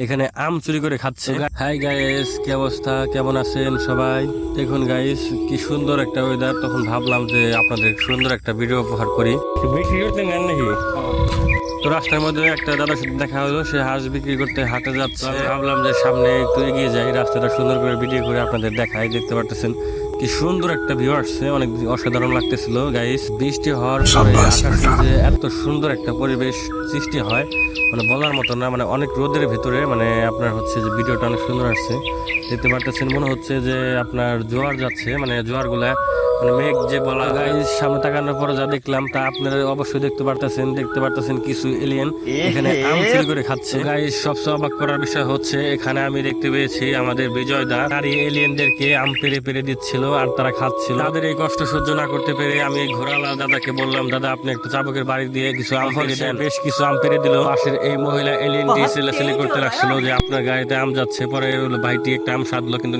এখানে আম চুরি করে খাচ্ছে। হাই গাইস, কি অবস্থা, কেমন আছেন সবাই? দেখুন গাইস, কি সুন্দর একটা ওয়েদার। তখন ভাবলাম যে আপনাদের সুন্দর একটা ভিডিও উপহার করি। বিক্রি করতে নেন নাকি? তো রাস্তার মধ্যে একটা দাদার সাথে দেখা হলো, সে হাঁস বিক্রি করতে হাটে যাচ্ছে। ভাবলাম যে সামনে একটু এগিয়ে যাই, রাস্তাটা সুন্দর করে ভিডিও করে আপনাদের দেখাই। দেখতে পারতেছেন কি সুন্দর একটা ভিউ আসছে, অনেক অসাধারণ লাগতেছিল গাইস। বৃষ্টি হওয়ার পরে আকাশে যে এত সুন্দর একটা পরিবেশ সৃষ্টি হয়, মানে বলার মতো না। মানে অনেক রোদের ভিতরে মানে আপনার হচ্ছে যে ভিডিওটা অনেক সুন্দর আসছে। দেখতে পারতেছেন মনে হচ্ছে যে আপনার জোয়ার যাচ্ছে, মানে জোয়ার গুলা মানে মেঘ যে বলা যায়। সামনে তাকানোর পরে যা দেখলাম তা আপনারা অবশ্যই দেখতে পারতেছেন কিছু এলিয়েন এখানে আম চুরি করে খাচ্ছে। গাইস, সবচেয়ে অবাক করার বিষয় হচ্ছে এখানে আমি দেখতে পেয়েছি আমাদের বিজয় দা আর এলিয়েনদেরকে আম পেরে পেরে দিচ্ছিল আর তারা খাচ্ছিল। তাদের এই কষ্ট সহ্য না করতে পেরে আমি ঘোরালা দাদাকে বললাম, দাদা আপনি একটু চাবুকের বাড়ি দিয়ে কিছু আম পেরে দেন। বেশ কিছু আম পেরে দিল। পাশের এই মহিলা এলিয়েনটি ছেলেছেলে করতে লাগছিল যে আপনার গাড়িতে আম যাচ্ছে। পরে ভাইটি একটা আম সাধলো কিন্তু